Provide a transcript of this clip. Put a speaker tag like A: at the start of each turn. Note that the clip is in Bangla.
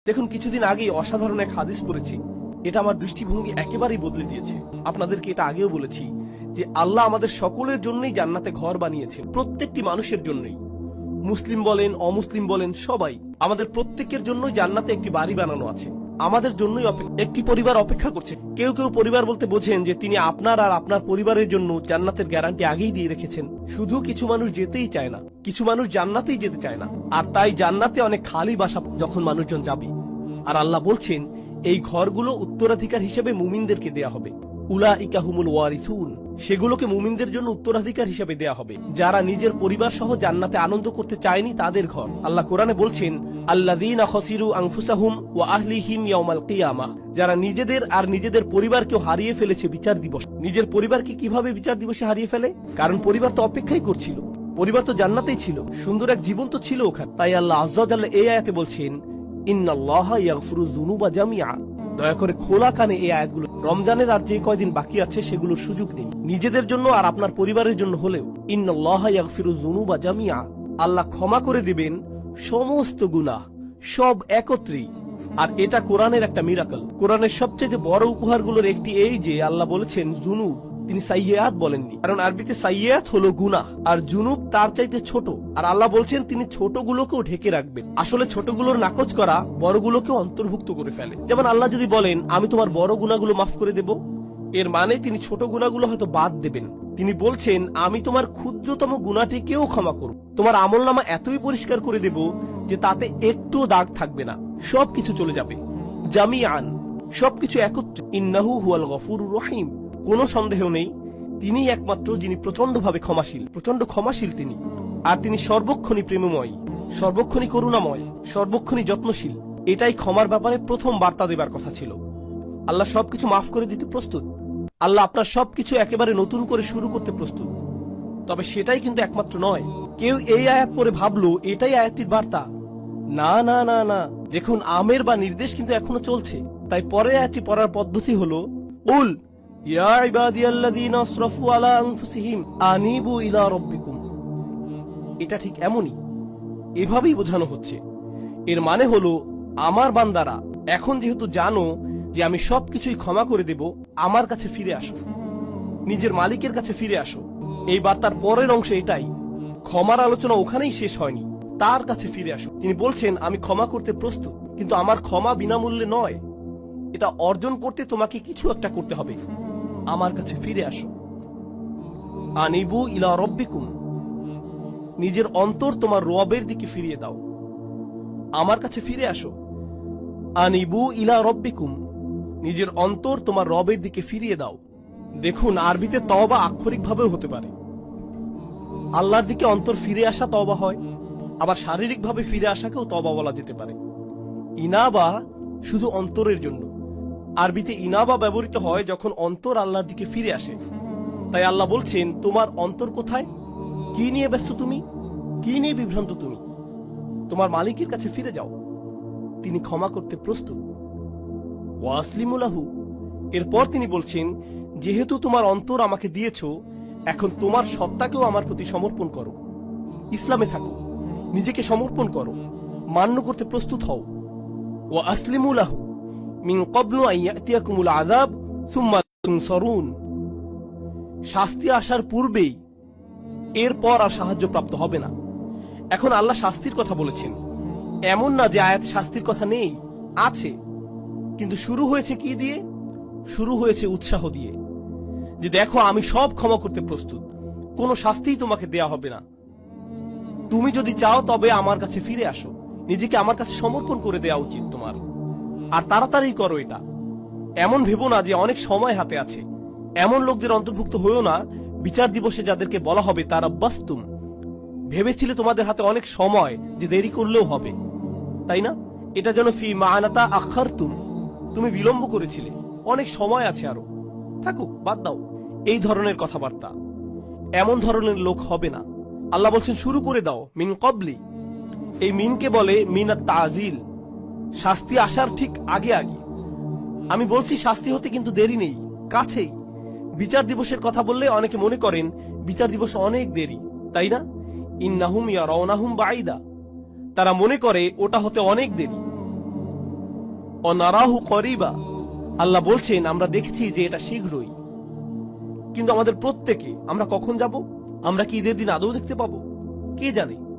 A: দেখুন, কিছুদিন আগেই অসাধারণ এক হাদিস পড়েছি। এটা আমার দৃষ্টিভঙ্গি একেবারেই বদলে দিয়েছে। আপনাদেরকে এটা আগেও বলেছি যে আল্লাহ আমাদের সকলের জন্যই জান্নাতে ঘর বানিয়েছেন, প্রত্যেকটি মানুষের জন্যই। মুসলিম বলেন, অমুসলিম বলেন, সবাই আমাদের প্রত্যেকের জন্যই জান্নাতে একটি বাড়ি বানানো আছে। আমাদের জন্যই একটি পরিবার অপেক্ষা করছে। কেউ কেউ পরিবার বলতে বোঝেন যে তিনি আপনার আর আপনার পরিবারের জন্য জান্নাতের গ্যারান্টি আগেই দিয়ে রেখেছেন। শুধু কিছু মানুষ যেতেই চায় না, কিছু মানুষ জান্নাতেই যেতে চায় না, আর তাই জান্নাতে অনেক খালি বাসা যখন মানুষজন যাবে। আর আল্লাহ বলছেন এই ঘরগুলো উত্তরাধিকার হিসেবে মুমিনদেরকে দেয়া হবে। উলাইকা হুমুল ওয়ারিসুন, সেগুলোকে মুমিনদের জন্য উত্তরাধিকার হিসেবে দেয়া হবে। যারা নিজের পরিবার সহ জান্নাতে আনন্দ করতে চায়নি তাদের ঘর। আল্লাহ কোরআনে বলছেন আল্লাযীনা খাসিরু আনফুসাহুম ওয়া আহলিহিম ইয়াওমাল কিয়ামাহ, যারা নিজেদের আর নিজেদের পরিবারকেও হারিয়ে ফেলেছে বিচার দিবস। নিজের পরিবারকে কিভাবে বিচার দিবসে হারিয়ে ফেলে? কারণ পরিবার তো অপেক্ষাই করছিল, পরিবার তো জান্নাতেই ছিল, সুন্দর এক জীবন তো ছিল ওখানে। তাই আল্লাহ আযজা ওয়া জাল্লা এই আয়াতে বলছেন ইন্নাল্লাহা ইয়াগফিরুয যুনুবা জামিআ। দয়া করে খোলা কানে এই আয়াতগুলো, রমজানের আর যে কয়দিন বাকি আছে সেগুলোর সুযোগ নিন, নিজেদের জন্য আর আপনার পরিবারের জন্য হলেও। ইন্নাল্লাহা ইয়াগফিরুয যুনুবা জামিআ, আল্লাহ ক্ষমা করে দিবেন সমস্ত গুনাহ, সব একত্রেই। আর এটা কোরআনের একটা মিরাকল। কোরআনের সবচেয়ে বড় উপহারগুলোর একটি এই যে আল্লাহ বলেছেন জুনুব, তিনি সাইয়্যাত বলেননি। কারণ আরবিতে সাইয়্যাত হলো গুনাহ আর জুনুব তার চাইতে ছোট। আর আল্লাহ বলছেন তিনি ছোটগুলোকেও ঢেকে রাখবেন। আসলে ছোটগুলোর নাকচ করা বড়গুলোকেও অন্তর্ভুক্ত করে ফেলে। যেমন আল্লাহ যদি বলেন আমি তোমার বড় গুনাহগুলো মাফ করে দেব, এর মানে তিনি ছোট গুনাহগুলো হয়তো বাদ দেবেন। তিনি বলছেন আমি তোমার ক্ষুদ্রতম গুনাহটিকেও ক্ষমা করব, তোমার আমলনামা এতই পরিষ্কার করে দেব যে তাতে একটু দাগ থাকবে না, সবকিছু চলে যাবে। জামিআন, সবকিছু একত্রে। ইন্নাহু হুয়াল গফুরুর রহিম, কোনো সন্দেহ নেই তিনিই একমাত্র যিনি প্রচন্ডভাবে ক্ষমাশীল, প্রচন্ড ক্ষমাশীল তিনি। আর তিনি সর্বক্ষণই প্রেমময়, সর্বক্ষণই করুণাময়, সর্বক্ষণই যত্নশীল। এটাই ক্ষমার ব্যাপারে প্রথম বার্তা দেবার কথা ছিল। আল্লাহ সবকিছু মাফ করে দিতে প্রস্তুত। আল্লাহ আপনার সবকিছু একেবারে নতুন করে শুরু করতে প্রস্তুত। তবে সেটাই কিন্তু একমাত্র নয়। কেউ এই আয়াত পড়ে ভাবলো এটাই আয়াতটির বার্তা। না না না না, দেখুন আমের বা নির্দেশ কিন্তু এখনো চলছে। তাই পরে আয়াতটি পড়ার পদ্ধতি হলো উল ইয়া ইবাদিয়াল্লাযীনা আসরাফু আলা আনফুসিহিম আনিবু ইলা রাব্বিকুম। এটা ঠিক এমনই, এভাবেই বোঝানো হচ্ছে। এর মানে হলো আমার বান্দারা এখন যেহেতু জানো যে আমি সবকিছুই ক্ষমা করে দেব, আমার কাছে ফিরে আসো, নিজের মালিকের কাছে ফিরে আসো। এই বার্তার পরের অংশ এটাই। ক্ষমার আলোচনা ওখানেই শেষ হয়নি, তার কাছে ফিরে আসো। তিনি বলছেন আমি ক্ষমা করতে প্রস্তুত, কিন্তু আমার ক্ষমা বিনামূল্যে নয়। এটা অর্জন করতে তোমাকে কিছু একটা করতে হবে। আমার কাছে ফিরে আসো। আনিবু ইলা রব্বিকুম, নিজের অন্তর তোমার রবের দিকে ফিরিয়ে দাও। আমার কাছে ফিরে আসো। আনিবু ইলা রব্বিকুম, নিজের অন্তর তোমার রবের দিকে ফিরিয়ে দাও। দেখুন আরবিতে তওবা আক্ষরিকভাবেও হতে পারে। আল্লাহর দিকে অন্তর ফিরে আসা তওবা হয়, আবার শারীরিকভাবে ফিরে আসাকেও তওবা বলা যেতে পারে। ইনাবা শুধু অন্তরের জন্য। আরবিতে ইনাবা ব্যবহৃত হয় যখন অন্তর আল্লাহর দিকে ফিরে আসে। তাই আল্লাহ বলছেন তোমার অন্তর কোথায়? কি নিয়ে ব্যস্ত তুমি? কি নিয়ে বিভ্রান্ত তুমি? তোমার মালিকের কাছে ফিরে যাও, তিনি ক্ষমা করতে প্রস্তুত। ওয়াসলিমু লাহু, এরপর তিনি বলছেন যেহেতু তোমার অন্তর আমাকে দিয়েছো, এখন তোমার সত্তাকেও আমার প্রতি সমর্পণ করো। ইসলামে থাকো, নিজেকে সমর্পণ করো, মান্য করতে প্রস্তুত হও। ওয়া আসলিমু লাহু মিন ক্বাবলু আন ইয়াতিয়াকুমুল আযাব সুম্মা তুনসারুন, শাস্তি আসার পূর্বেই এরপর আর সাহায্য প্রাপ্ত হবে না। এখন আল্লাহ শাস্তির কথা বলেছেন, এমন না যে আয়াত শাস্তির কথা নেই, আছে। কিন্তু শুরু হয়েছে কি দিয়ে? শুরু হয়েছে উৎসাহ দিয়ে, যে দেখো আমি সব ক্ষমা করতে প্রস্তুত, কোনো শাস্তিই তোমাকে দেয়া হবে না। তুমি যদি চাও তবে আমার কাছে ফিরে আসো, নিজেকে আমার কাছে সমর্পণ করে দেওয়া উচিত তোমার। আর তাড়াতাড়ি করো এটা। এমন ভেবো না যে অনেক সময় হাতে আছে। এমন লোকদের অন্তর্ভুক্ত হয়েও না বিচার দিবসে যাদেরকে বলা হবে তারা বাস্তুম, ভেবেছিলে তোমাদের হাতে অনেক সময় যে দেরি করলেও হবে, তাই না? এটা যেন ফি মাআনাতা আখারতুম, তুমি বিলম্ব করেছিলে, অনেক সময় আছে আরো, থাকুক, বাদ দাও। এই ধরনের কথাবার্তা, এমন ধরনের লোক হবে না। আল্লাহ বলছেন শুরু করে দাও মিন কবলি। এই মিনকে বলে মিনাত তাজিল, শাস্তি আসার ঠিক আগে আগে। আমি বলছি শাস্তি হতে কিন্তু দেরি নেই, কাছেই। বিচার দিবসের কথা বললে অনেকে মনে করেন বিচার দিবস অনেক দেরি, তাই না? ইন্নাহুম ইয়ারাউনাহুম বাঈদা, তারা মনে করে ওটা হতে অনেক দেরি। অনারাহু করিবা, আল্লাহ বলছেন আমরা দেখছি যে এটা শীঘ্রই। কিন্তু আমাদের প্রত্যেকে আমরা কখন যাব? আমরা কি ঈদের দিন আদৌ দেখতে পাবো? কে জানে।